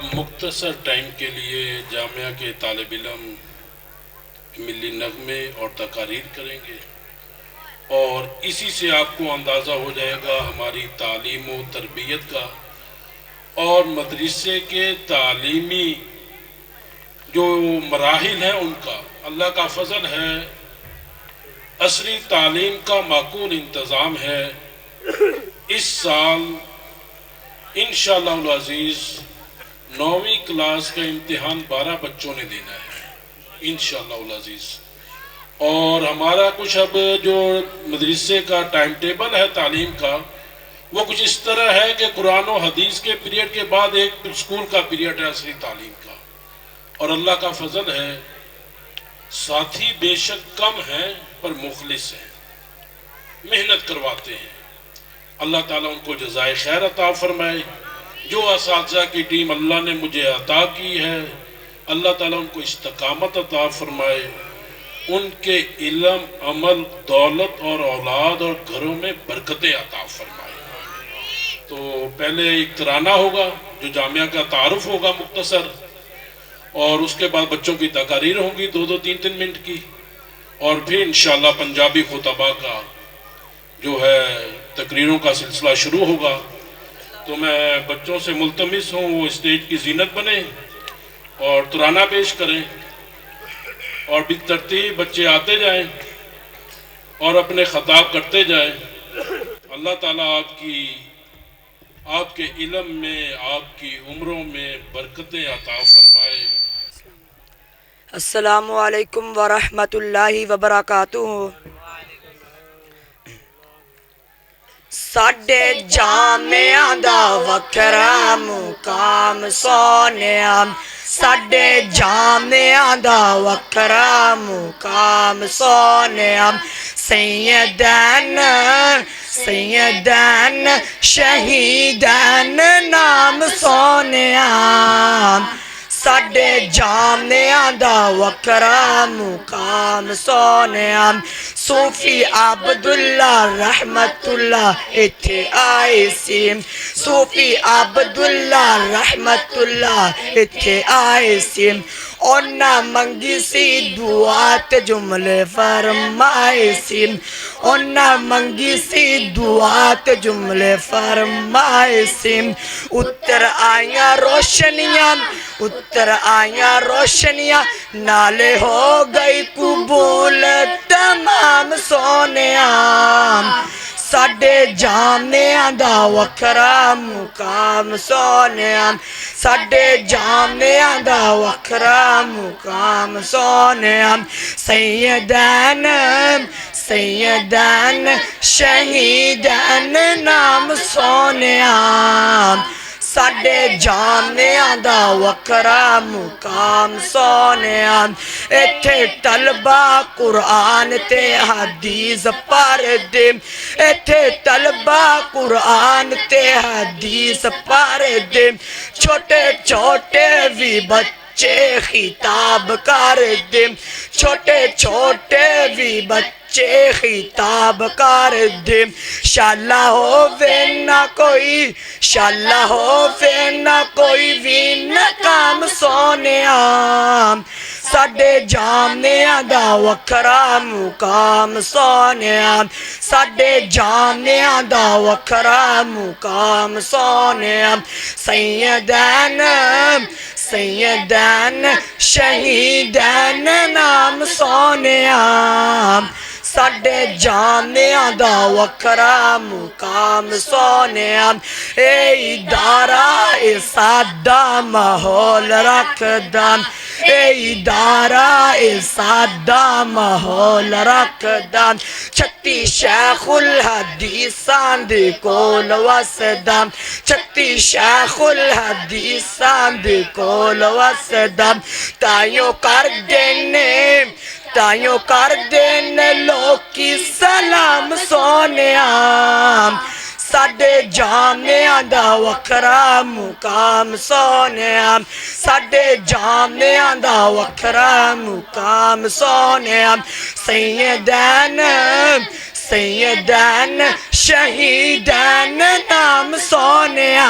اب مختصر ٹائم کے لیے جامعہ کے طالب علم ملی نغمے اور تقاریر کریں گے، اور اسی سے آپ کو اندازہ ہو جائے گا ہماری تعلیم و تربیت کا اور مدرسے کے تعلیمی جو مراحل ہیں ان کا۔ اللہ کا فضل ہے، عصری تعلیم کا معقول انتظام ہے۔ اس سال انشاءاللہ العزیز 9ویں کلاس کا امتحان 12 بچوں نے دینا ہے انشاءاللہ العزیز، اور ہمارا کچھ اب جو مدرسے کا ٹائم ٹیبل ہے تعلیم کا، وہ کچھ اس طرح ہے کہ قرآن و حدیث کے پیریڈ کے بعد ایک اسکول کا پیریڈ ہے عصری تعلیم کا، اور اللہ کا فضل ہے ساتھی بے شک کم ہیں پر مخلص ہیں، محنت کرواتے ہیں۔ اللہ تعالیٰ ان کو جزائے خیر عطا فرمائے۔ جو اساتذہ کی ٹیم اللہ نے مجھے عطا کی ہے، اللہ تعالیٰ ان کو استقامت عطا فرمائے، ان کے علم، عمل، دولت اور اولاد اور گھروں میں برکتیں عطا فرمائے۔ تو پہلے ایک ترانہ ہوگا جو جامعہ کا تعارف ہوگا مختصر، اور اس کے بعد بچوں کی تقاریر ہوں گی 2-2 3-3 منٹ کی، اور پھر انشاءاللہ پنجابی خطبہ کا جو ہے تقریروں کا سلسلہ شروع ہوگا۔ تو میں بچوں سے ملتمس ہوں وہ اسٹیج کی زینت بنیں اور ترانہ پیش کریں، اور بالترتیب بچے آتے جائیں اور اپنے خطاب کرتے جائیں۔ اللہ تعالیٰ آپ کے علم میں، آپ کی عمروں میں برکتیں عطا فرمائے۔ السلام علیکم ورحمۃ اللہ وبرکاتہ۔ ساڈے جامعہ دا وکھرا مقام سونیا، ساڈے جامعہ دا وکھرا مقام سونیا، سیدین سیدین شہیدین نام سونیا، ساڈے جامعہ دا وکھرا مقام سونیا۔ صوفی عبداللہ رحمت اللہ اتھے آئے سی، صوفی عبداللہ رحمت اللہ اتھے آئے سی، انہاں منگی سی دعا تے جملے فرمائے سی، انہاں منگی سی دعا تے جملے فرمائے سی۔ اتر آئیاں روشنیاں، اتر آئیاں روشنیاں، نالے ہو گئی قبول تمام سونیا، ساڈے جامعہ دا وکھرا مقام سونیا، ساڈے جامعہ دا وکھرا مقام سونیا، سیدین سیدین شہیدین نام سونیا، ساڈے جامعہ دا وکھرا مقام سونیا۔ ایتھے طلبہ قرآن تے حدیث پڑھ دے، ایتھے طلبہ قرآن تے حدیث پڑھ دے، چھوٹے چھوٹے بھی بچے خطاب کر دے، چھوٹے چھوٹے بھی بچے خطاب کر دے۔ شالا ہووے نہ کوئی، شالا ہووے نہ کوئی بھی ناکام سونیا، ساڈے جامعہ دا وکھرا مقام سونیا، ساڈے جامعہ دا وکھرا مقام سونیا، سیدین سیدین شہیدین نام سونیا، ساڈے جامعہ دا وکھرا مقام سونیا۔ اے ادارہ اے سادہ ماحول رکھدا، اے ادارہ اے سادہ ماحول رکھدا، چھتی شیخ الحدیثاں دے کول وسدا، چھتی شیخ الحدیثاں دے کول وسدا، تائیوں کر دینے تائیوں کر دینے لوکی سلام سونیا، ساڈے جامعہ دا وکھرا مقام سونیا، ساڈے جامعہ دا وکھرا مقام سونیا، سیدین سیدین شہیدین نام سونیا،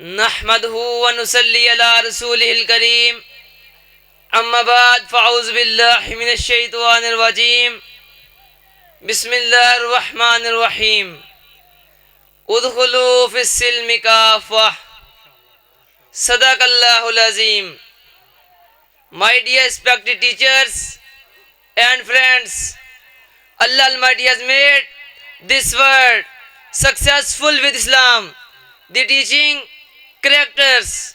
نحمده ونصلي على رسوله الكريم اما بعد فاعوذ بالله من الشيطان الرجيم بسم الله الرحمن الرحيم ادخلوا في السلم كافة صدق الله العظيم. My dear respected teachers and friends, Allah Almighty has made this world successful with Islam. The teaching, characters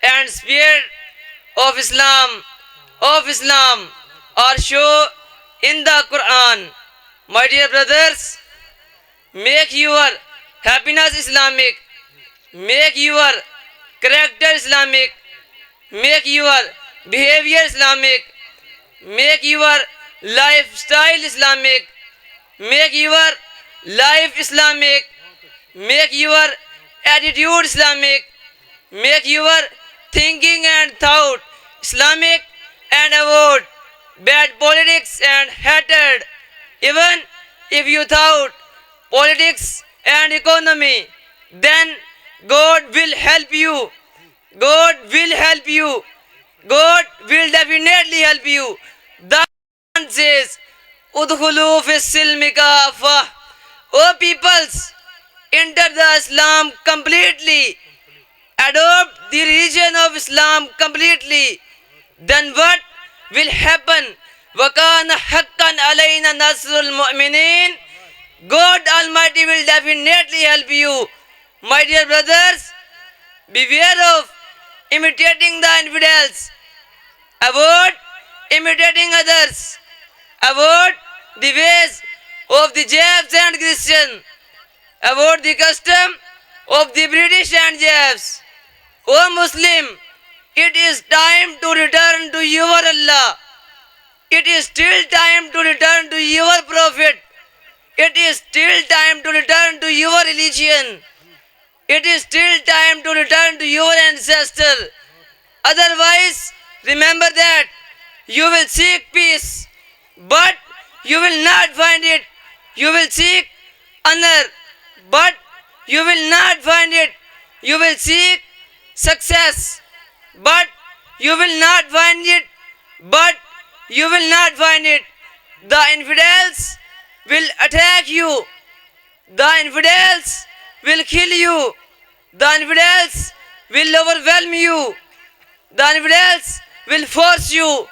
and spirit of Islam are shown in the Quran. My dear brothers, make your happiness Islamic, make your character Islamic, make your behavior Islamic, make your lifestyle Islamic, make your life Islamic, make your attitude Islamic, make your thinking and thought Islamic, and avoid bad politics and hatred. Even if you thought politics and economy, then God will help you. God will help you. God will definitely help you. The Quran says, Udkhulu fi silmi kafa. O peoples, enter the Islam completely. Adopt the religion of Islam completely. Then what will happen? وَكَانَ حَقًّا عَلَيْنَا نَصْرُ الْمُؤْمِنِينَ. God Almighty will definitely help you. My dear brothers, beware of imitating the infidels. Avoid imitating others. Avoid the ways of the Jews and Christians. Avoid the custom of the British and Jews. O Muslim, it is time to return to your Allah. It is still time to return to your Prophet. It is still time to return to your religion. It is still time to return to your ancestor. Otherwise, remember that you will seek peace, but you will not find it. You will seek honor, but you will not find it. You will seek success, but you will not find it. But you will not find it. The infidels will attack you. The infidels will kill you. The infidels will overwhelm you. The infidels will force you.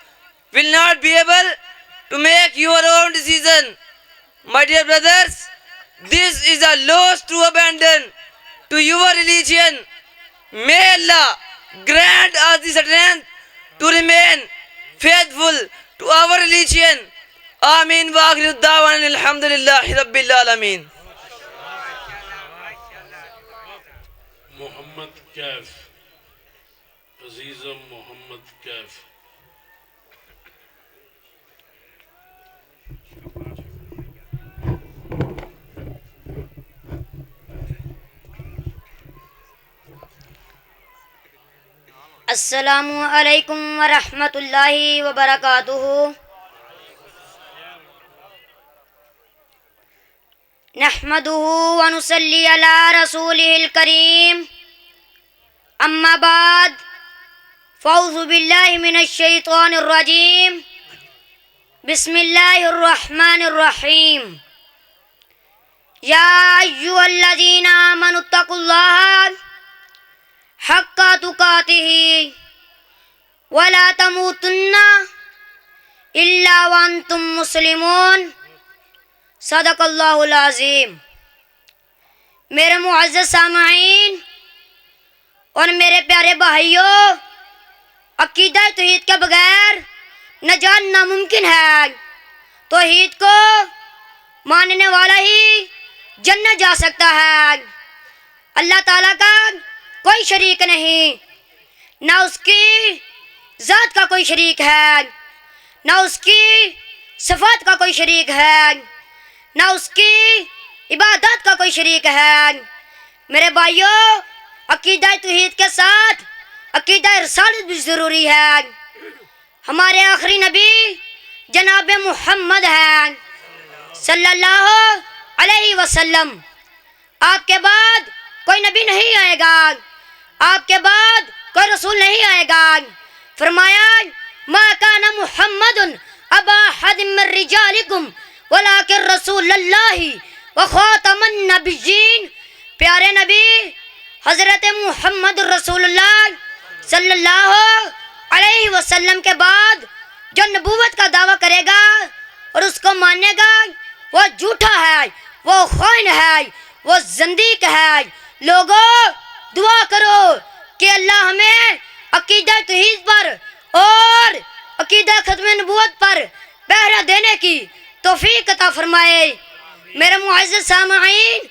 Will not be able to make your own decision. My dear brothers, this is a loss to abandon to your religion. May Allah grant us the strength to remain faithful to our religion. Ameen wa akhiru da'wana alhamdulillahi rabbil alamin. محمد کیف عزیزم محمد کیف. السلام علیکم ورحمۃ اللہ وبرکاتہ. نحمده ونصلي على رسوله الكريم. اما بعد فاعوذ بالله من الشيطان الرجيم. بسم الله الرحمن الرحيم. يا أيها الذين آمنوا اتقوا الله حق تقاته ولا تموتن إلا وأنتم مسلمون. صدق اللہ العظیم. میرے معزز سامعین اور میرے پیارے بھائیوں، عقیدہ توحید کے بغیر نجات ناممکن ہے. توحید کو ماننے والا ہی جنت جا سکتا ہے. اللہ تعالیٰ کا کوئی شریک نہیں، نہ اس کی ذات کا کوئی شریک ہے، نہ اس کی صفات کا کوئی شریک ہے، نہ اس کی عبادت کا کوئی شریک ہے. میرے بھائیوں، عقیدہ توحید کے ساتھ عقیدہ رسالت بھی ضروری ہے. ہمارے آخری نبی جناب محمد ہیں صلی اللہ علیہ وسلم. آپ کے بعد کوئی نبی نہیں آئے گا. آپ کے بعد کوئی رسول نہیں آئے گا. فرمایا ما کان محمد ابا احد من رجالکم ولکن رسول اللہ وخاتم النبیین. پیارے نبی حضرت محمد رسول اللہ صلی اللہ علیہ وسلم کے بعد جو نبوت کا دعویٰ کرے گا اور اس کو مانے گا وہ جھوٹا ہے، وہ خائن ہے، وہ زندیق ہے. لوگوں دعا کرو کہ اللہ ہمیں عقیدہ توحید پر اور عقیدہ ختم نبوت پر پہرا دینے کی توفیق عطا فرمائے. میرے معزز سامعین،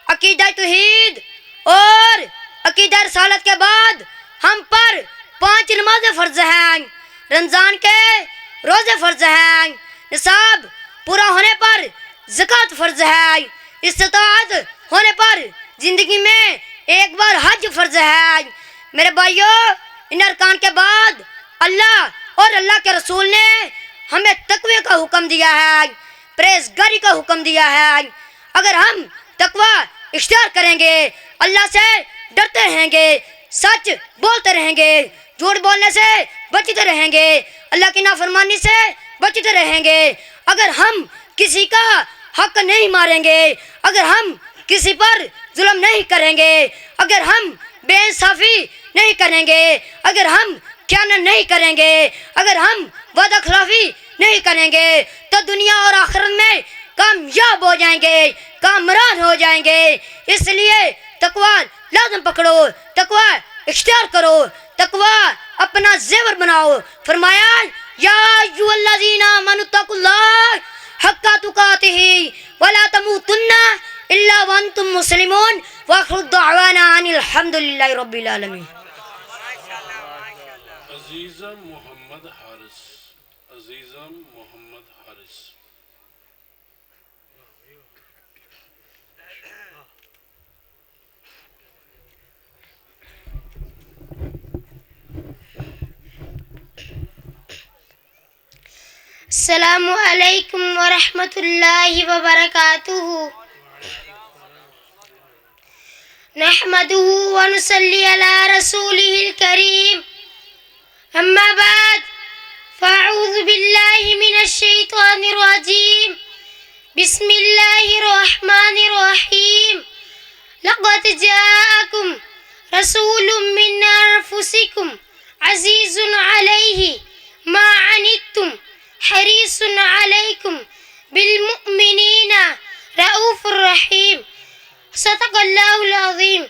عقیدہ توحید اور عقیدہ رسالت کے بعد ہم پر 5 نمازیں فرض ہیں. رمضان کے روزے فرض ہیں، نصاب پورا ہونے پر زکوٰۃ فرض ہے، استطاعت ہونے پر زندگی میں ایک بار حج فرض ہے. میرے بھائیوں، ان ارکان کے بعد اللہ اور اللہ کے رسول نے ہمیں تقوی کا حکم دیا ہے، پرہیزگاری کا حکم دیا ہے. اگر ہم تقوی اختیار کریں گے، اللہ سے ڈرتے رہیں گے، سچ بولتے رہیں گے، جھوٹ بولنے سے بچتے رہیں گے، اللہ کی نافرمانی سے بچتے رہیں گے، اگر ہم کسی کا حق نہیں ماریں گے، اگر ہم کسی پر ظلم نہیں کریں گے، اگر ہم بے انصافی نہیں کریں گے، اگر ہم خیانت نہیں کریں گے، اگر ہم وعدہ خلافی نہیں کریں گے، تو دنیا اور آخرت میں کامیاب ہو جائیں گے، کامران ہو جائیں گے. اس لیے تقوی لازم پکڑو، تقوی اختیار کرو، تقوی اپنا زیور بناؤ. فرمایا یا ایھا الذین آمنوا اتقوا اللہ حق تقاتہ ولا تموتن الا وانتم مسلمون. واخر دعوانا ان الحمد للہ رب العالمین. عزیزم محمد حارث، عزیزم محمد حارث. السلام علیکم ورحمۃ اللہ وبرکاتہ. نحمده ونصلي على رسوله الكريم. اما بعد فاعوذ باللہ من الشیطان الرجیم. بسم اللہ الرحمن الرحیم. لقد جاءکم رسول من انفسکم عزیز علیہ ما عنتم حریص علیکم بالمؤمنین رؤوف الرحیم. صدق اللہ العظیم.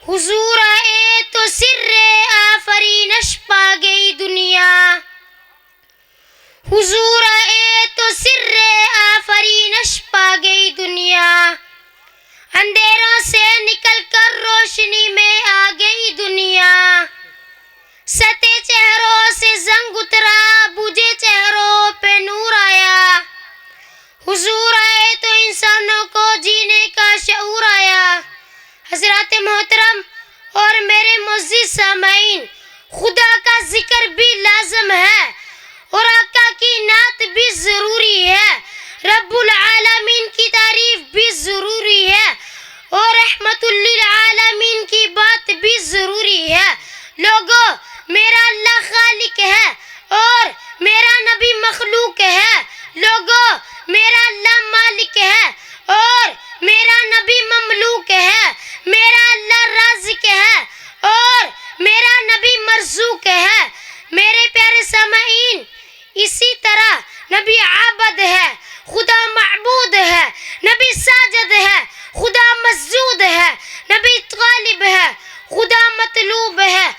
حضور آئے تو سر آفرینش پا گئی دنیا، حضور آئے تو سر آفرینش پا گئی دنیا، اندھیروں سے نکل کر روشنی میں آ گئی دنیا، ستے چہروں سے زنگ اترا، بجھے چہروں پہ نور آیا، حضور آئے تو انسانوں کو جینے کا شعور آیا. حضرات محترم اور میرے معزز سامعین، خدا کا ذکر بھی لازم ہے اور آقا کی نعت بھی ضروری ہے، رب العالمین کی تعریف بھی ضروری ہے اور رحمت للعالمین کی بات بھی ضروری ہے. لوگوں، میرا اللہ خالق ہے اور میرا نبی مخلوق ہے. لوگوں، میرا اللہ مالک ہے اور میرا نبی مملوک ہے. میرا اللہ رازق ہے اور میرا نبی مرزوق ہے. میرے پیارے سامعین، اسی طرح نبی عابد ہے، خدا معبود ہے، نبی ساجد ہے، خدا مسجود ہے، نبی طالب ہے، خدا مطلوب ہے.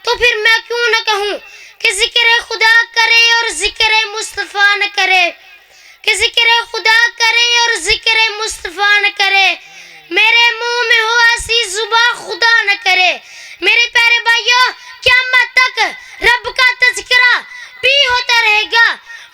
تو پھر میں کیوں نہ کہوں کہ ذکر خدا کرے اور ذکر مصطفیٰ نہ کرے، کہ ذکر خدا کرے اور ذکر مصطفیٰ نہ کرے. میرے منہ میں ہو ایسی زبان خدا نہ کرے. میرے پیارے بھائیوں، قیامت تک رب کا تذکرہ بھی ہوتا رہے گا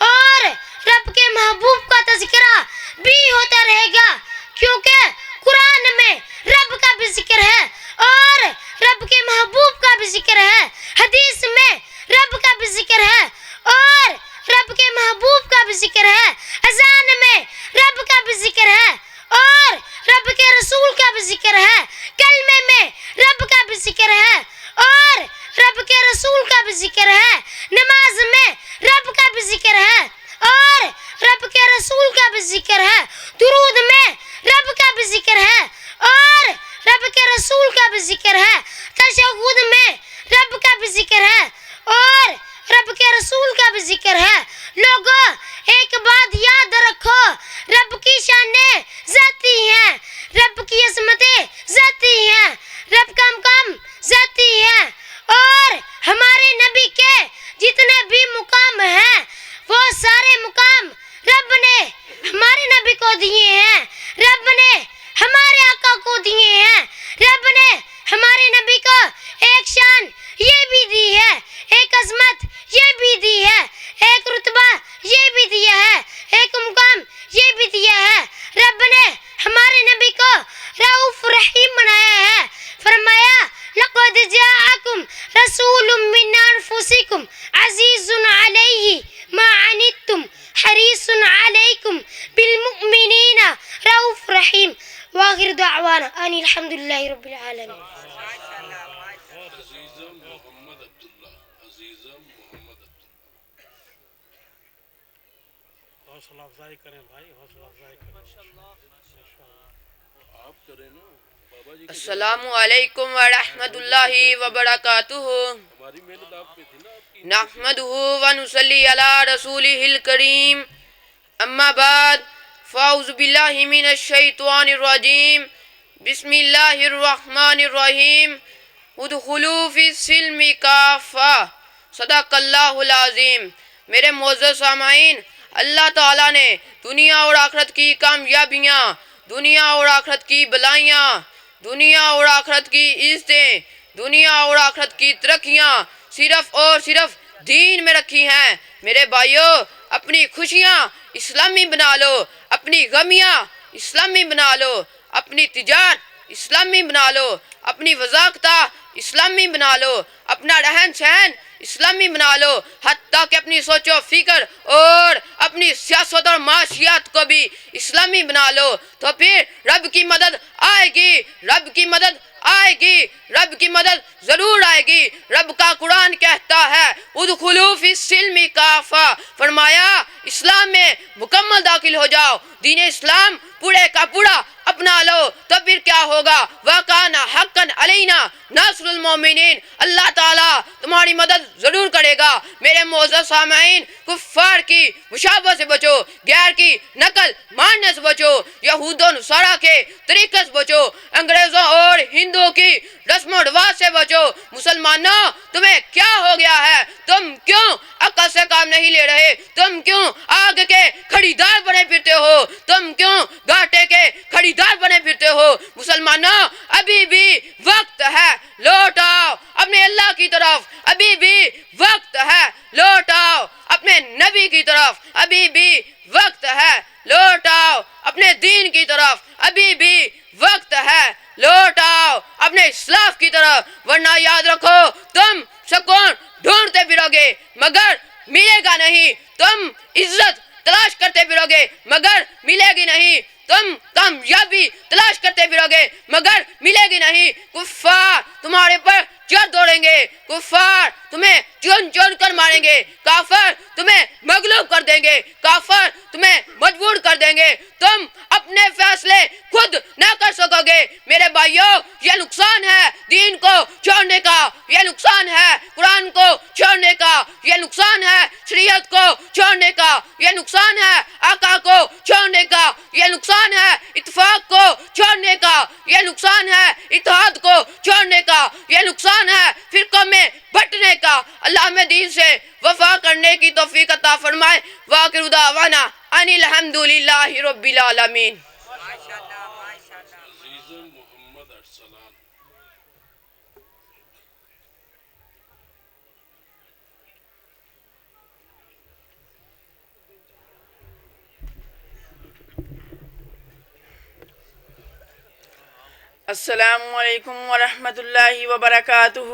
اور رب کے محبوب کا تذکرہ بھی ہوتا رہے گا، کیونکہ قرآن میں رب کا بھی ذکر ہے اور رب کے محبوب کا بھی ذکر ہے، حدیث میں رب کا بھی ذکر ہے اور رب کے محبوب کا بھی ذکر ہے، اذان میں رب کا بھی ذکر ہے اور رب کے رسول کا بھی ذکر ہے، کلمے میں رب کا بھی ذکر ہے اور رب کے رسول کا بھی ذکر ہے، نماز میں رب کا بھی ذکر ہے اور رب کے رسول کا بھی ذکر ہے، درود میں رب کا بھی ذکر ہے اور رب کے رسول کا بھی ذکر ہے، تشہد میں رب کا بھی ذکر ہے اور رب کے رسول کا بھی ذکر ہے۔ لوگوں ایک بات یاد رکھو، رب کی شانیں ذاتی ہیں، رب کی عظمتیں ذاتی ہیں، رب کا مقام ذاتی ہے اور ہمارے نبی کے جتنے بھی مقام ہیں وہ سارے مقام رب نے ہمارے نبی کو دیے ہیں، رب نے ہمارے آقا کو دیے ہیں، رب نے ہمارے نبی کو ایک شان یہ بھی دی ہے، ایک عظمت یہ بھی دی ہے، ایک رتبہ یہ بھی دیا ہے، ایک مقام یہ بھی دیا ہے۔ رب نے ہمارے نبی کو رؤوف رحیم بنایا ہے، فرمایا لقد جاءکم رسول من انفسکم عزیز علیہ ما عنتم حریص علیکم بالمؤمنین رؤوف رحیم۔ وآخر دعوانا ان الحمد للہ رب العالمین۔ عزیزم محمد عبداللہ، عزیزم محمد عبداللہ، حوصلہ افزائی کریں بھائی، حوصلہ افزائی کریں، آپ کریں نا بابا جی۔ السلام علیکم ورحمۃ اللہ وبرکاتہ۔ ہماری محنت آپ پہ تھی نا، آپ کی نحمدہ ونصلی علی رسولہ الکریم، اما بعد فاعوذ باللہ من الشیطان الرجیم، بسم اللہ الرحمن الرحیم، ادخلوا فی السلم کافہ، صدق اللہ العظیم۔ میرے معزز سامعین، اللہ تعالیٰ نے دنیا اور آخرت کی کامیابیاں، دنیا اور آخرت کی بلائیاں، دنیا اور آخرت کی عزتیں، دنیا اور آخرت کی ترقیاں صرف اور صرف دین میں رکھی ہیں۔ میرے بھائیوں، اپنی خوشیاں اسلامی بنا لو، اپنی غمیاں اسلامی بنا لو، اپنی تجارت اسلامی بنا لو، اپنی وضاقتہ اسلامی بنا لو، اپنا رہن سہن اسلامی بنا لو، حتیٰ کہ اپنی سوچ و فکر اور اپنی سیاست اور معاشیات کو بھی اسلامی بنا لو، تو پھر رب کی مدد آئے گی، رب کی مدد آئے گی، رب کی مدد ضرور آئے گی۔ رب کا قرآن کہتا ہے ادخلوا فی السلم کافہ، فرمایا اسلام میں مکمل داخل ہو جاؤ، دین اسلام پورے کا پورا اپنا لو، تو پھر کیا ہوگا؟ وَكَانَ حَقًّا عَلَيْنَا نَصْرُ الْمُؤْمِنِينَ، اللہ تعالیٰ تمہاری مدد ضرور کرے گا۔ میرے معزز سامعین، کفار کی مشابہ سے بچو، غیر کی نقل ماننے سے بچو، یہود و نصارہ کے طریقے سے بچو، انگریزوں اور ہندوؤں کی رسم و رواج سے بچو۔ مسلمانوں، تمہیں کیا ہو گیا ہے؟ تم کیوں عقل سے کام نہیں لے رہے؟ تم کیوں آگ کے خریدار بنے پھرتے ہو؟ تم کیوں گھاٹے کے خریدار بنے پھرتے ہو؟ مسلمانوں، ابھی بھی وقت ہے، لوٹ آؤ اپنے اللہ کی طرف، ابھی بھی وقت ہے، لوٹ آؤ اپنے نبی کی طرف، ابھی بھی وقت ہے، لوٹ آؤ اپنے دین کی طرف، ابھی بھی وقت ہے، لوٹ آؤ اپنے اسلاف کی طرف، ورنہ یاد رکھو تم سکون ڈھونڈتے پھرو گے مگر ملے گا نہیں، تم عزت تلاش کرتے پھرو گے مگر ملے گی نہیں، تم کامیابی تلاش کرتے پھرو گے مگر ملے گی نہیں۔ کفار تمہارے پر چڑھ دوڑیں گے، کفار تمہیں چن چن کر ماریں گے، کافر تمہیں مغلوب کر دیں گے، کافر تمہیں مجبور کر دیں گے، تم اپنے فیصلے خود نہ کر سکو گے۔ میرے بھائیوں، یہ نقصان ہے دین کو چھوڑنے کا، یہ نقصان ہے قرآن کو چھوڑنے کا، یہ نقصان ہے شریعت کو چھوڑنے کا، یہ نقصان ہے آقا کو چھوڑنے کا، یہ نقصان ہے اتفاق کو چھوڑنے کا، یہ نقصان ہے اتحاد کو چھوڑنے کا، یہ نقصان ہے فرقوں میں بٹنے کا۔ اللہ ہمیں دین سے وفا کرنے کی توفیق عطا فرمائے۔ وآخر دعوانا ان الحمد للہ رب العالمین۔ عزیزم محمد ارسلان۔ السلام علیکم ورحمۃ اللہ وبرکاتہ۔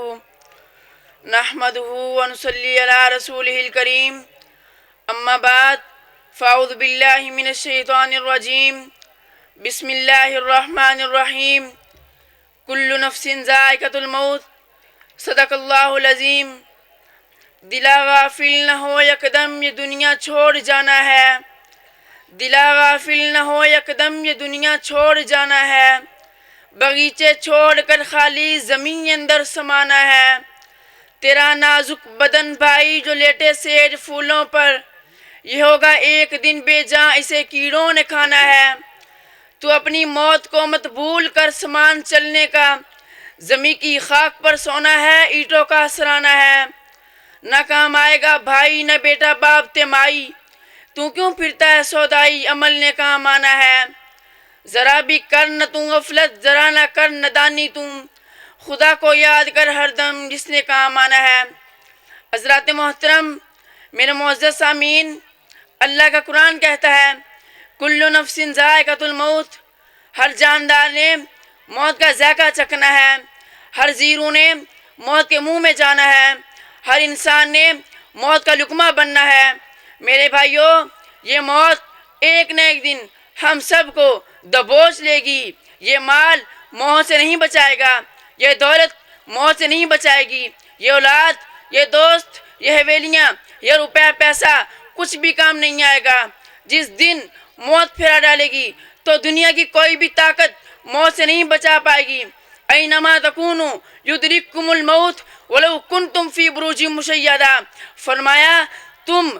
نحمدہ ونصلی علی رسولہ الکریم، اما بعد فاعوذ باللہ من الشیطان الرجیم، بسم اللہ الرحمن الرحیم۔ کل نفس ذائقۃ الموت، صدق اللہ العظیم. دلا غافل نہ ہو یکدم یہ دنیا چھوڑ جانا ہے. دلا غافل نہ ہو یکدم یہ دنیا چھوڑ جانا ہے. بغیچے چھوڑ کر خالی زمین اندر سمانا ہے. تیرا نازک بدن بھائی جو لیٹے سیج پھولوں پر، یہ ہوگا ایک دن بے جاں اسے کیڑوں نے کھانا ہے. تو اپنی موت کو مت بھول کر سمان چلنے کا، زمیں کی خاک پر سونا ہے اینٹوں کا سرانا ہے. نہ کام آئے گا بھائی نہ بیٹا باپ تے مائی، تو کیوں پھرتا ہے سودائی عمل نے کام آنا ہے. ذرا بھی کر نہ تو غفلت ذرا نہ کر ندانی تم، خدا کو یاد کر ہر دم جس نے کام آنا ہے. حضرات محترم، میرے معزز سامعین، اللہ کا قرآن کہتا ہے کل نفس ذائقۃ الموت، ہر جاندار نے موت کا ذائقہ چکھنا ہے. ہر زیرو نے موت کے منہ میں جانا ہے. ہر انسان نے موت کا لقمہ بننا ہے. میرے بھائیوں، یہ موت ایک نہ ایک دن ہم سب کو دبوچ لے گی. یہ مال موت سے نہیں بچائے گا، یہ دولت موت سے نہیں بچائے گی، یہ اولاد، یہ دوست، یہ حویلیاں، یہ روپے پیسہ کچھ بھی کام نہیں آئے گا. جس دن موت پھرا ڈالے گی تو دنیا کی کوئی بھی طاقت موت سے نہیں بچا پائے گی. اینما تکونوا یدرککم الموت ولو کنتم فی بروج مشیدہ. فرمایا تم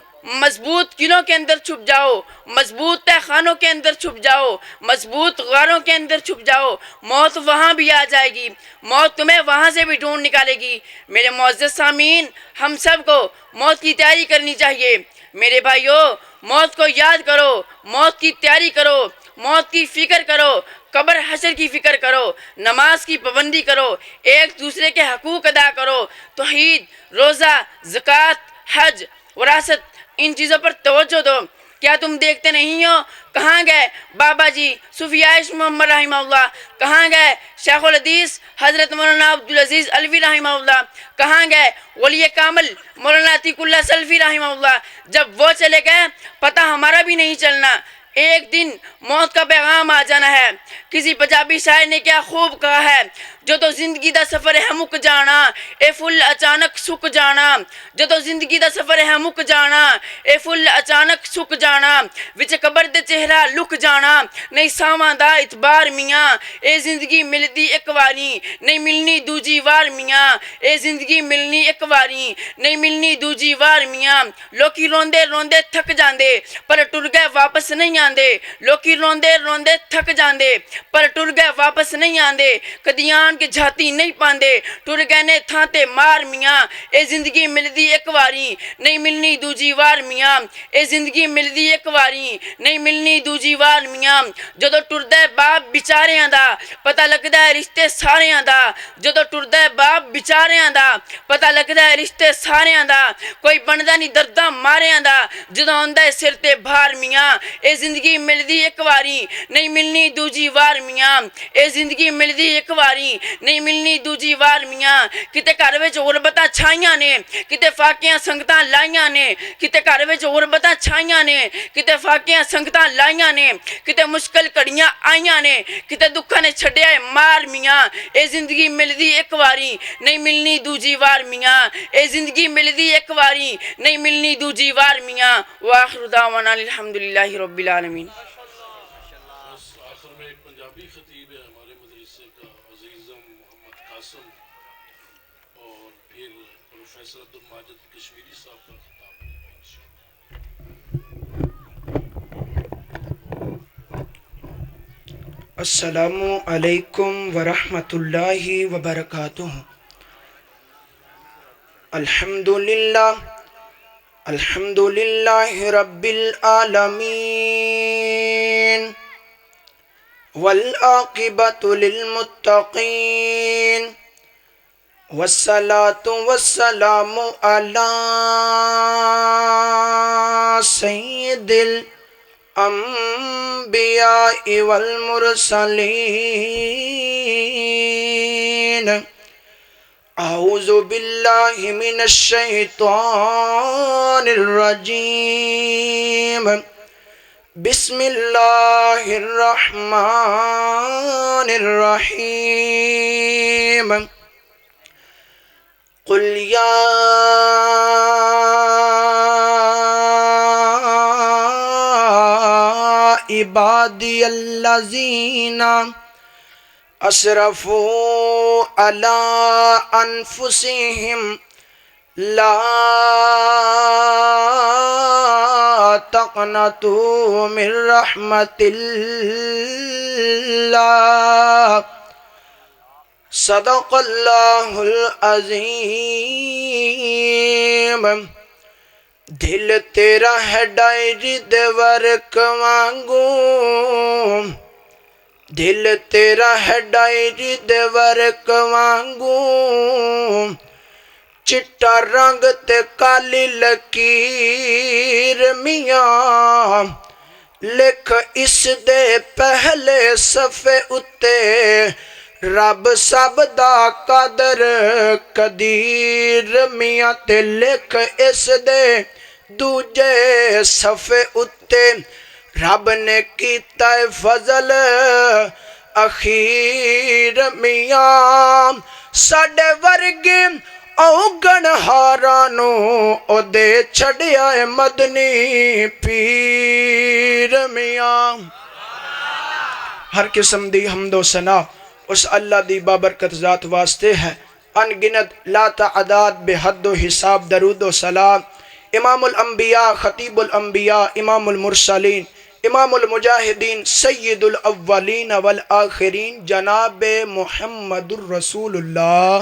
مضبوط قلعوں کے اندر چھپ جاؤ، مضبوط تہ خانوں کے اندر چھپ جاؤ، مضبوط غاروں کے اندر چھپ جاؤ، موت وہاں بھی آ جائے گی، موت تمہیں وہاں سے بھی ڈھونڈ نکالے گی. میرے معزز سامعین، ہم سب کو موت کی تیاری کرنی چاہیے. میرے بھائیوں، موت کو یاد کرو، موت کی تیاری کرو، موت کی فکر کرو، قبر حشر کی فکر کرو، نماز کی پابندی کرو، ایک دوسرے کے حقوق ادا کرو، توحید، روزہ، زکوٰۃ، حج، وراثت، ان چیزوں پر توجہ دو. کیا تم دیکھتے نہیں ہو کہاں گئے بابا جی صوفی عائش محمد رحمہ اللہ؟ کہاں گئے شیخ الحدیث حضرت مولانا عبدالعزیز الوی رحمہ اللہ؟ کہاں گئے ولی کامل مولانا عتیق اللہ سلفی رحمہ اللہ؟ جب وہ چلے گئے پتہ ہمارا بھی نہیں چلنا. ایک دن موت کا پیغام آ جانا ہے. کسی پنجابی شاعر نے کیا خوب کہا ہے، جو تو زندگی دا سفر ہے مک جانا اے فل اچانک سک جانا. جو تو زندگی دا سفر ہے مک جانا اے فل اچانک سک جانا. وچ قبر دے چہرہ لک جانا نہیں ساواں دا اتبار میاں. اے زندگی ملدی ایک واری نہیں ملنی دوجی وار میاں. اے زندگی ملنی ایک واری نہیں ملنی دوجی وار میاں. لوکی روندے روندے تھک جاندے پر ٹر گئے واپس نہیں آندے. لوکی روندے روندے تھک جاندے پر ٹر گئے واپس نہیں آندے. کدیان کے جھاتی نہیں پاندے ٹر گئے نے تھاں تے مار میاں. اے زندگی ملدی ایک واری نہیں ملنی دوجی وار میاں. اے زندگی ملدی ایک واری نہیں ملنی دوجی وار میاں. جدو ٹردا ہے باپ بیچاریاں دا پتہ لگدا ہے رشتے ساریاں دا. جدو ٹردا ہے باپ بیچاریاں دا پتہ لگدا ہے رشتے ساریاں دا. کوئی بندا نہیں درداں ماریاں دا جدو آندا ہے سر تے بھار میاں. اے زندگی ملدی ایک واری نہیں ملنی دوجی وار میاں. اے زندگی ملدی ایک واری نہیں ملنی دوجی وار میاں. کتے گھر وچ غربتاں چھائیاں نے کتے فاقیاں سنگتاں لائیاں نے. کتے گھر وچ غربتاں چھائیاں نے کتے فاقیاں سنگتاں لائیاں نے. کتے مشکل گھڑیاں آئیاں نے کتے دکھاں نے چھڈیا ہے مار میاں. اے زندگی ملدی ایک واری نہیں ملنی دوجی وار میاں. اے زندگی ملدی ایک واری نہیں ملنی دوجی وار میاں. واخر دعوانا الحمدللہ رب العالمین. بس آخر میں ایک پنجابی خطیب ہے ہمارے مدرسے کا عزیزم محمد قاسم، اور پھر پروفیسر عبدالماجد کشمیری صاحب کا خطاب ہوگا انشاءاللہ. السلام علیکم ورحمۃ اللہ وبرکاتہ. الحمد للہ رب العالمین والعاقبۃ للمتقین والصلاة والسلام علی سید الانبیاء والمرسلین. اعوذ باللہ من الشیطان الرجیم. بسم اللہ الرحمن الرحیم. قل یا عبادی الذین اسرفوا علی انفسہم لا تقنطوا من رحمت اللہ صدق اللہ العظیم۔ دل تیرا ہے ڈائری دے ورک وانگو، دل تیرا ہے ڈائری دے ورک وانگو، چٹا رنگ تے کالی لکیر میاں، لکھ اس دے پہلے صفحے اتے رب سب دا قدر قدیر میاں، تے لکھ اس دے دوجے صفحے اتے رب نے کیتا فضل اخیر میاں، ساڈے ورگے اوگن ہارانو او دے چھڑیا مدنی پیر میاں۔ ہر قسم دی حمد و ثنا اس اللہ دی بابرکت ذات واسطے ہے، ان گنت لا تعداد بے حد و حساب درود و سلام امام الانبیاء خطیب الانبیاء امام المرسلین امام المجاہدین سید الاولین والآخرین جناب محمد الرسول اللہ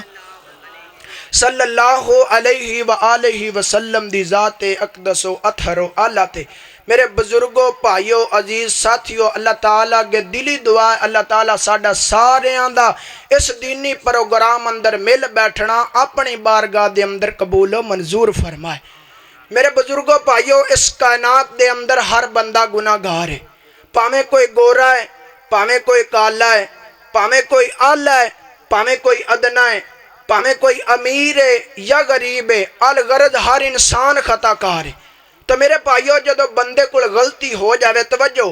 صلی اللہ علیہ وآلہ وسلم دی ذات اقدس و اطہر و اعلیٰ تے۔ میرے بزرگوں، بھائیو، عزیز ساتھیو، اللہ تعالیٰ کے دلی دعا ہے اللہ تعالیٰ ساڈا سارے آندہ اس دینی پروگرام اندر مل بیٹھنا اپنی بارگاہ دے اندر قبول و منظور فرمائے۔ میرے بزرگوں، بھائیو، اس کائنات دے اندر ہر بندہ گناہ گار ہے، پاویں کوئی گورا ہے، پاویں کوئی کالا ہے، پاویں کوئی آلہ ہے، پاویں کوئی ادنا ہے، پاویں کوئی امیر ہے یا غریب ہے، الغرض ہر انسان خطا کار ہے۔ تو میرے بھائیو، جدو بندے کو غلطی ہو جاوے، توجہ،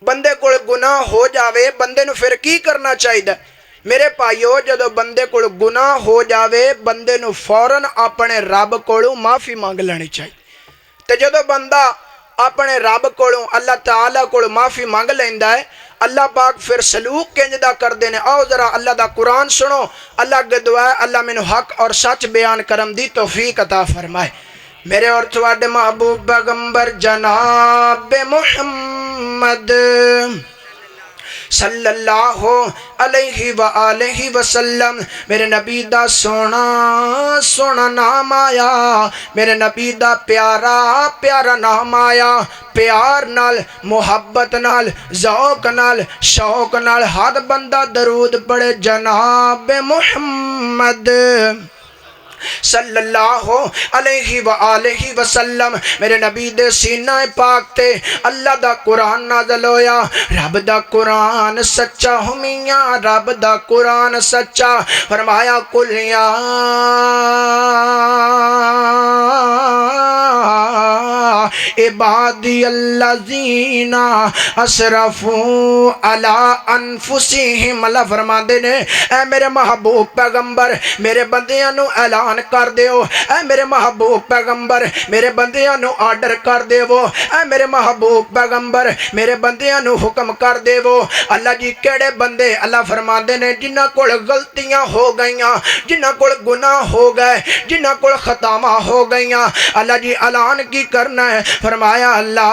بندے کو گناہ ہو جاوے، بندے نو پھر کی کرنا چاہیے؟ میرے بھائیو، جدو بندے کو گناہ ہو جاوے، بندے نو فوراً اپنے رب کو معافی مانگ لینی چاہیے۔ تے جدو بندہ اپنے رب کو اللہ تعالیٰ کو معافی مانگ لیندا ہے، اللہ پاک پھر سلوک کنجدہ کر دینے۔ آؤ ذرا اللہ دا قرآن سنو، اللہ کے دعا ہے اللہ مینو حق اور سچ بیان کرم دی توفیق عطا فرمائے۔ میرے اور تواڈے محبوب پیغمبر جناب محمد صلی اللہ علیہ وآلہ وسلم، میرے نبی دا سونا سونا نام آیا، میرے نبی دا پیارا پیارا نام آیا، پیار نال، محبت نال، ذوق نال، شوق نال ہر بندہ درود پڑھے جناب محمد صلی اللہ علیہ وآلہ وسلم۔ میرے نبی دے سینہ پاک تے اللہ دا قرآن نازل ہویا، رب دا قرآن سچا ہو میاں، رب دا قرآن سچا، فرمایا قل یا عبادی الذین اسرفوا علی انفسہم، اللہ فرما دے نے اے میرے محبوب پیغمبر میرے بندیاں نو اعلان کر دیو، اے میرے محبوب پیغمبر میرے بندیاں نو آرڈر کر دیو، اے میرے محبوب پیغمبر میرے بندیاں نو حکم کر دیو۔ اللہ جی کیڑے بندے؟ اللہ فرما دے نے جنہ کول غلطیاں ہو گئیاں، جنہ کول گناہ ہو گئے، جنہ کول خطاواں ہو گئیاں، اللہ جی اعلان کی کرنا ہے؟ فرمایا اللہ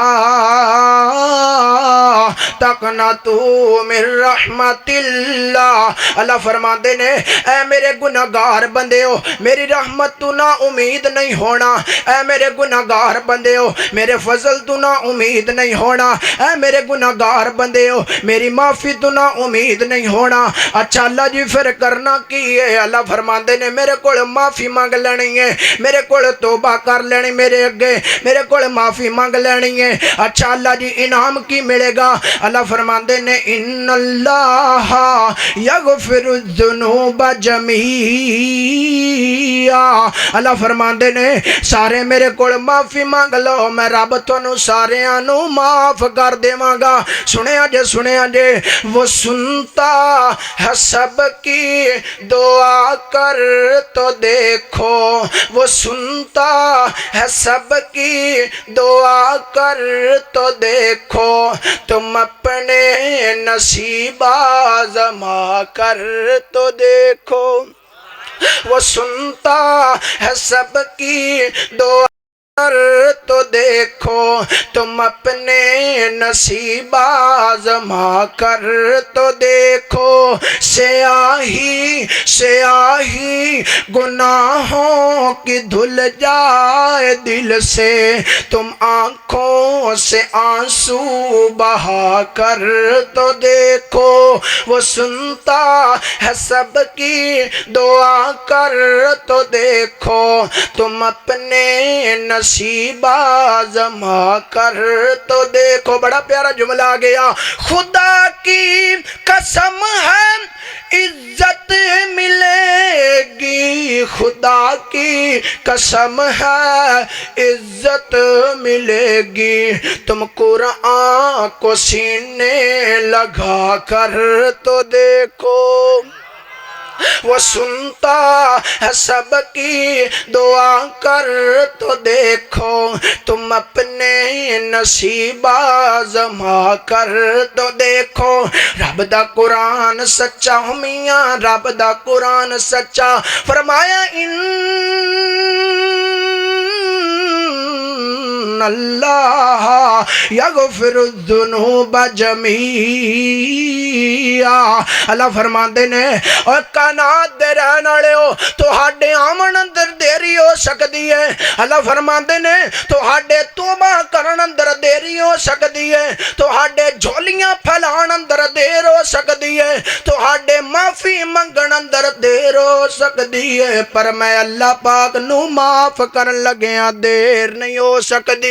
تقنطوا من رحمت اللہ، اللہ فرما دے نے اے میرے گناہگار بندیو میری رحمت تو نہ امید نہیں ہونا، اے میرے گناہگار بندیو میرے فضل تو نہ امید نہیں ہونا، اے میرے گناہگار بندیو میری معافی تو نہ امید نہیں ہونا۔ اچھا اللہ جی پھر کرنا کی ہے؟ اللہ فرما دے نے میرے کول معافی مانگ لینی ہے، میرے کول توبہ کر لینی، میرے اگے میرے کول معافی معافی مانگ لینی ہے. اچھا اللہ جی انعام کی ملے گا؟ اللہ فرماندے نے ان اللہ یغفر الذنوب جمیعا. اللہ فرماندے نے سارے میرے کول معافی مانگ لو میں رب تانوں ساریاں نو معاف کر دیواں گا. سنیا جے وہ سنتا ہے سب کی دعا کر تو دیکھو. وہ سنتا ہے سب کی دعا کر تو دیکھو. تم اپنے نصیب آزما کر تو دیکھو. وہ سنتا ہے سب کی دعا کر تو دیکھو. تم اپنے نصیب آزما کر تو دیکھو. سیاہی گناہوں کی دھل جائے دل سے. تم آنکھوں سے آنسو بہا کر تو دیکھو. وہ سنتا ہے سب کی دعا کر تو دیکھو. تم اپنے نصیب آزما کر تو دیکھو. بڑا پیارا جملہ آ گیا. خدا کی قسم ہے عزت ملے گی. خدا کی قسم ہے عزت ملے گی. تم قرآن کو سینے لگا کر تو دیکھو. وہ سنتا ہے سب کی دعا کر تو دیکھو. تم اپنے نصیب آزما کر تو دیکھو. رب دا قرآن سچا ہو میاں رب دا قرآن سچا. فرمایا ان اللہ یغفر الذنوب جمیعا. اللہ فرماندے نے اور کائنات دے رہن والے ہو تہاڈے آمن اندر دیری ہو سکتی ہے. اللہ فرماندے نے تہاڈے توبہ کرن اندر دیری ہو سکتی ہے. تہاڈے جھولیاں پھیلان اندر دیر ہو سکتی ہے. تہاڈے معافی منگن اندر دیر ہو سکتی ہے. پر میں اللہ پاک نو معاف کرن لگیاں دیر نہیں ہو سکتی.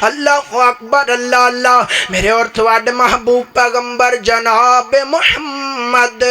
اللہ اکبر اللہ اللہ. میرے اور تواڈے محبوب پیغمبر جناب محمد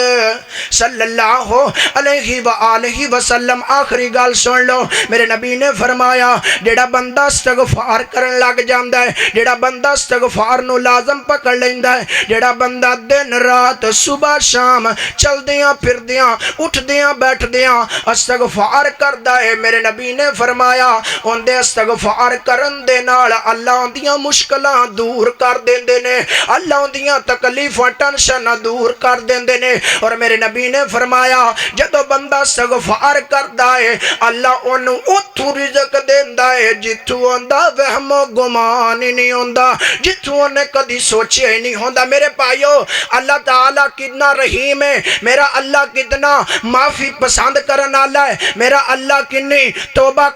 صلی اللہ علیہ وآلہ وسلم آخری گال سن لو. میرے نبی نے فرمایا جیڑا بندہ استغفار کرن لگ جاندا ہے جیڑا بندہ استغفار نو لازم پکڑ لیندا ہے جیڑا بندہ دن رات صبح شام چلدیاں پھردیاں اٹھدیاں بیٹھدیاں استغفار کردا ہے. میرے نبی نے فرمایا اون دے استغفار کرن دے نال اللہ دیاں مشکلاں دور کر دیندے نے. اللہ دیاں تکلیفاں ٹینشناں دور کر دیندے نے. اور میرے نبی نے فرمایا جدو بندہ استغفار کردا ہے اللہ اونوں اوتھوں رزق دیندا ہے جتھوں اوندا وہم و گمان ہی نہیں ہوندا جتھوں نے کدی سوچیا ہی نہیں ہوندا. میرے بھائیو اللہ تعالی کتنا رحیم ہے. میرا اللہ کتنا معافی پسند کرن والا ہے. میرا اللہ کتنی توبہ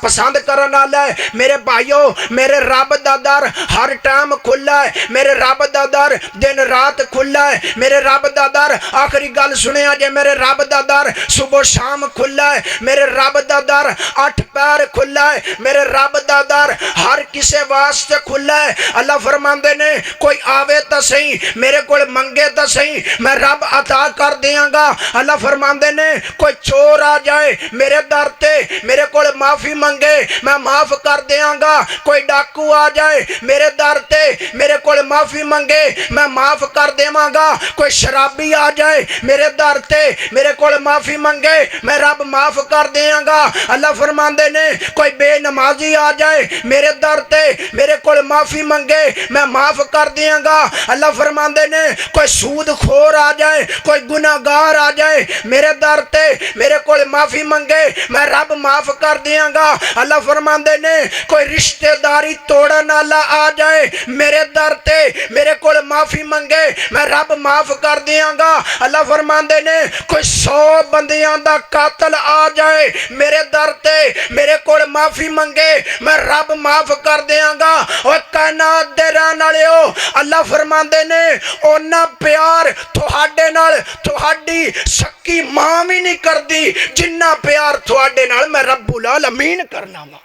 پسند کرن والا ہے. میرے بھائیو میرے رب دا در ہر ٹائم کھلا ہے. میرے رب دا در دن رات کھلا ہے. میرے رب دا در آخری گل سنیا جے میرے رب دا در صبح شام کھلا ہے. میرے رب دا در 8 پیر کھلا ہے. میرے رب دا در ہر کسے واسطے کھلا ہے. اللہ فرماندے نے کوئی آوے تا صحیح میرے کول منگے تا صحیح میں رب عطا کر دیاں گا. اللہ فرماندے نے کوئی چور آ جائے میرے در تے میرے کول معافی منگے میں معاف کر دیاں گا. کوئی ڈاکو آ جائے میرے در تے میرے کول معافی منگے میں معاف کر دیواں گا. کوئی شرابی آ جائے میرے در تے میرے کول معافی منگے میں رب معاف کر دیاں گا. اللہ فرماندے نے کوئی بے نمازی آ جائے میرے در تے میرے کول معافی منگے میں معاف کر دیاں گا. اللہ فرماندے نے کوئی سود خور آ جائے کوئی گناہگار آ جائے میرے در تے میرے کول معافی منگے میں رب معاف کر دیاں گا. اللہ فرماندے نے کوئی رشتہ داری توڑن والا آ جائے میرے در تے میرے کول معافی منگے میں رب معاف کر دیاں گا. اللہ فرماندے نے کوئی 100 بندیاں دا قاتل آ جائے میرے در تے میرے کول معافی منگے میں رب معاف کر دیاں گا. اور کائنات دے رہن والے ہو اللہ فرماندے نے اونا پیار تہاڈے نال تہاڈی سکی ماں بھی نہیں کردی جنہ پیار تہاڈے نال میں رب العالمین کرنا وا.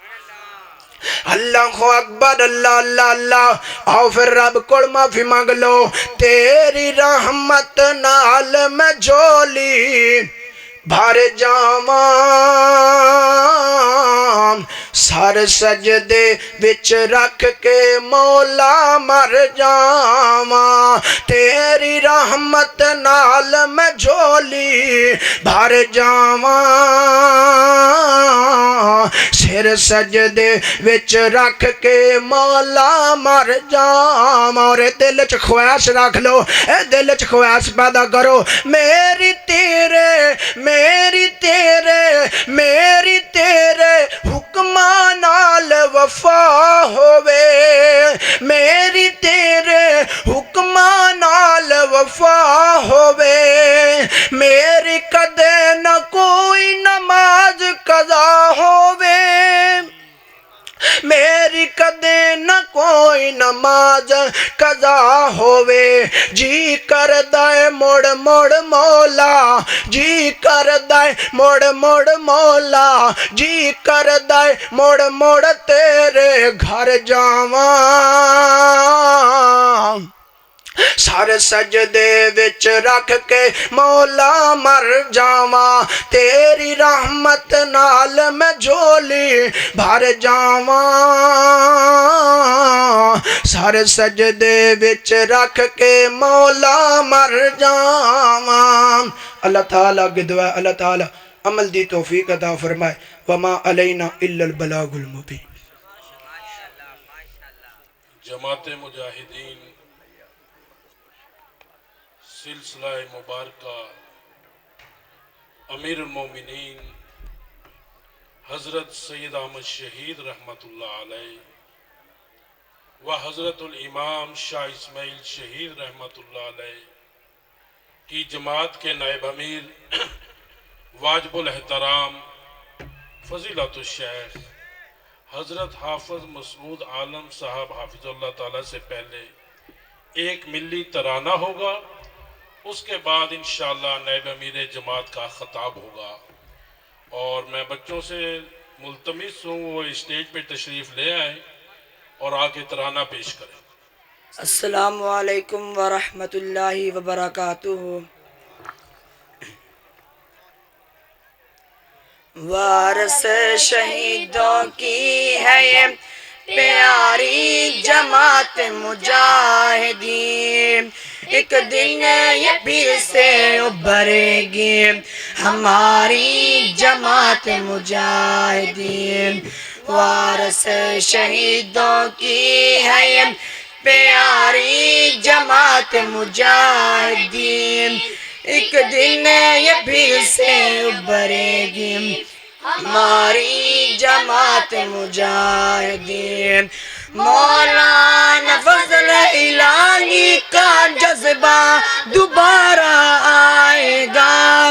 اللہ اکبر، اللہ اللہ اللہ۔ آؤ پھر رب کو معافی مانگ لو۔ تیری رحمت نال میں جھولی بھر جاواں، سر سجدے وچ رکھ کے مولا مر جاواں۔ تیری رحمت نال میں جھولی بھر جاواں، سر سجدے وچ رکھ کے مولا مر جاواں۔ اور دل چ خواہش رکھ لو، اے دل چ خواہش پیدا کرو، میری تیرے میری تیرے میری تیرے حکماں نال وفا ہووے، میری تیرے حکماں نال وفا ہووے، میری کدے نہ کوئی نماز قضا ہووے، میری کدے نہ کوئی نماز قضا ہووے۔ جی کردہ مڑ مڑ مولا، جی کردہ مڑ مڑ مولا، جی کردہ مڑ مڑ تیرے گھر جاواں، سر سجدے وچ رکھ کے مولا مر جاواں۔ تیری رحمت نال میں جھولی بھر جاواں، سر سجدے وچ رکھ کے مولا مر جاواں۔ اللہ تعالیٰ کی دعا ہے اللہ تعالیٰ عمل دی توفیق عطا فرمائے۔ وما علینا الا البلاغ المبین۔ جماعت مجاہدین سلسلہ مبارکہ امیر المومنین حضرت سید احمد شہید رحمت اللہ علیہ و حضرت الامام شاہ اسماعیل شہید رحمت اللہ علیہ کی جماعت کے نائب امیر واجب الاحترام فضیلت الشیخ حضرت حافظ مسعود عالم صاحب حافظ اللہ تعالیٰ سے پہلے ایک ملی ترانہ ہوگا، اس کے بعد انشاءاللہ نائب امیر جماعت کا خطاب ہوگا، اور میں بچوں سے ملتمس ہوں وہ اسٹیج پہ تشریف لے آئیں اور آ کے ترانہ پیش کریں۔ السلام علیکم ورحمۃ اللہ وبرکاتہ۔ وارث شہیدوں کی ہے یہ پیاری جماعت مجاہدین، ایک دن یہ پھر سے ابھرے گی ہماری جماعت مجاہدین۔ وارث شہیدوں کی ہے یہ پیاری جماعت مجاہدین، ایک دن یہ پھر سے ابھرے گی ہماری جماعت مجاہدین۔ مولانا فضل الہی کا جذبہ دوبارہ آئے گا،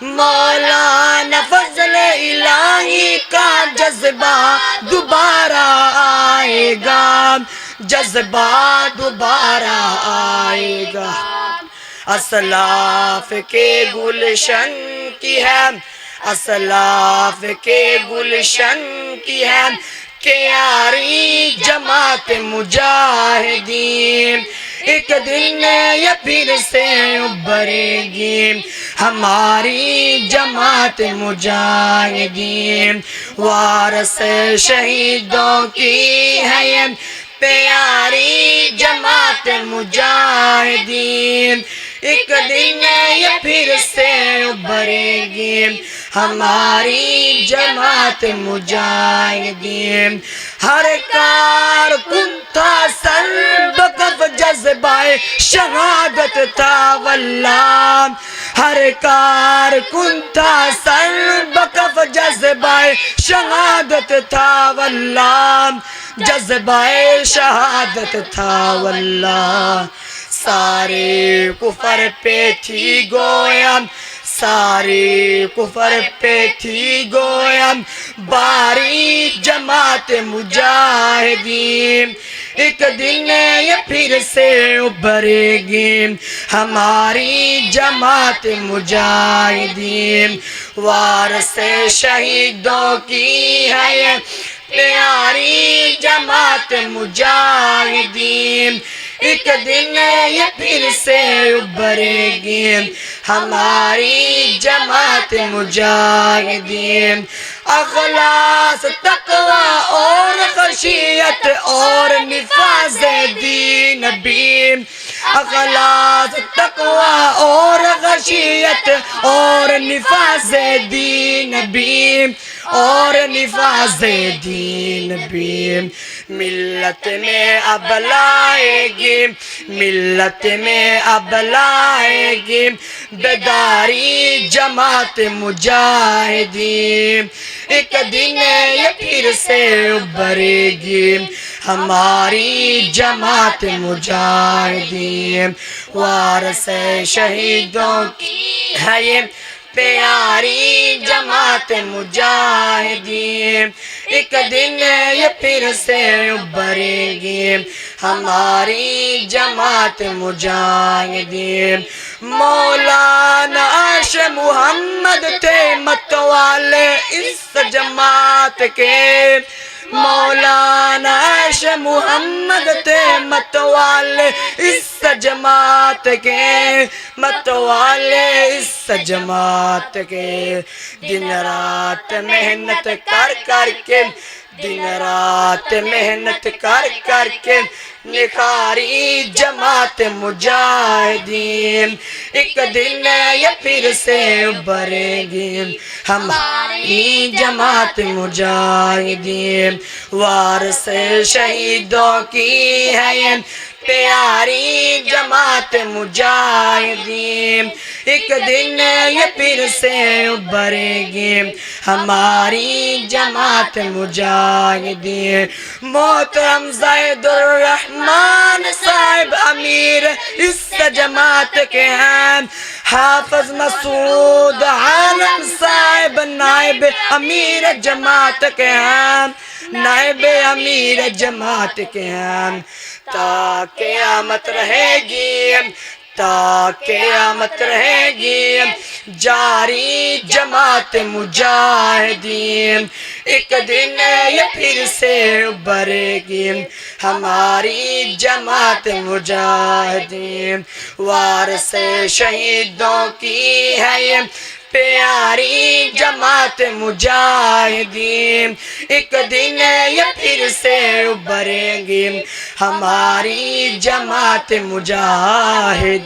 مولانا فضل الہی کا جذبہ دوبارہ آئے گا، جذبہ دوبارہ آئے گا۔ اسلاف کے گلشن کی ہے، اسلاف کے گلشن کی ہے پیاری جماعت مجاہدین، ایک دن یہ پھر سے ابھرے گی ہماری جماعت مجاہدین۔ وارث شہیدوں کی ہے یہ پیاری جماعت مجاہدین، ایک دن یہ پھر سے ابھرے گی ہماری جماعت مجاہدین۔ ہر کارکن تھا سر بکف جذبہ شہادت تھا واللہ، ہر کارکن تھا سر بکف جذبہ شہادت تھا واللہ، جذبہ شہادت تھا واللہ۔ سارے کفر پہ تھی گویا، سارے کفر پہ تھی گویا باری جماعت مجاہدین، ایک دن یہ پھر سے ابھرے گی ہماری جماعت مجاہدین۔ وارث شہیدوں کی ہے یہ پیاری جماعت مجاہدین ایک دن یہ پھر سے ابھرے گی ہماری جماعت مجاہدین اخلاص تقوی اور خشیت اور نفاذ دین بھی اخلاص تقوی اور خشیت اور نفاذ دین بھی اور نفاذ دین بھی ملت میں اب لائے گی ملت میں اب لائے گی بیداری جماعت مجاہدین ایک دن یہ پھر سے ابھرے گی ہماری جماعت مجاہدین وارث شہیدوں کی ہے یہ پیاری جماعت مجاہدین ایک دن یہ پھر سے ابھرے گی ہماری جماعت مجاہدین مولانا عرش محمد تھے متوالے اس جماعت کے مولانا عرش محمد تھے متوالے اس جماعت کے متوالے اس جماعت کے دن رات محنت کر کر کے دن رات محنت کر کر کے نکھاری جماعت مجاہدین ایک دن یہ پھر سے ابھرے گی ہماری جماعت مجاہدین وارث شہیدوں کی ہے یہ پیاری جماعت مجاہدین ایک دن یہ پھر سے ابھرے گی ہماری جماعت مجاہدین محترم زید الرحمن صاحب امیر اس جماعت کے ہیں حافظ مسعود عالم صاحب نائب امیر جماعت کے ہیں نائب امیر جماعت کے ہیں تا قیامت رہے گی تا قیامت رہے گی جاری جماعت مجاہدین ایک دن یہ پھر سے ابھرے گی ہماری جماعت مجاہدین وارث شہیدوں کی ہے یہ پیاری جماعت مجاہدین ایک دن یہ پھر سے ابھرے گی ہماری جماعت مجاہدین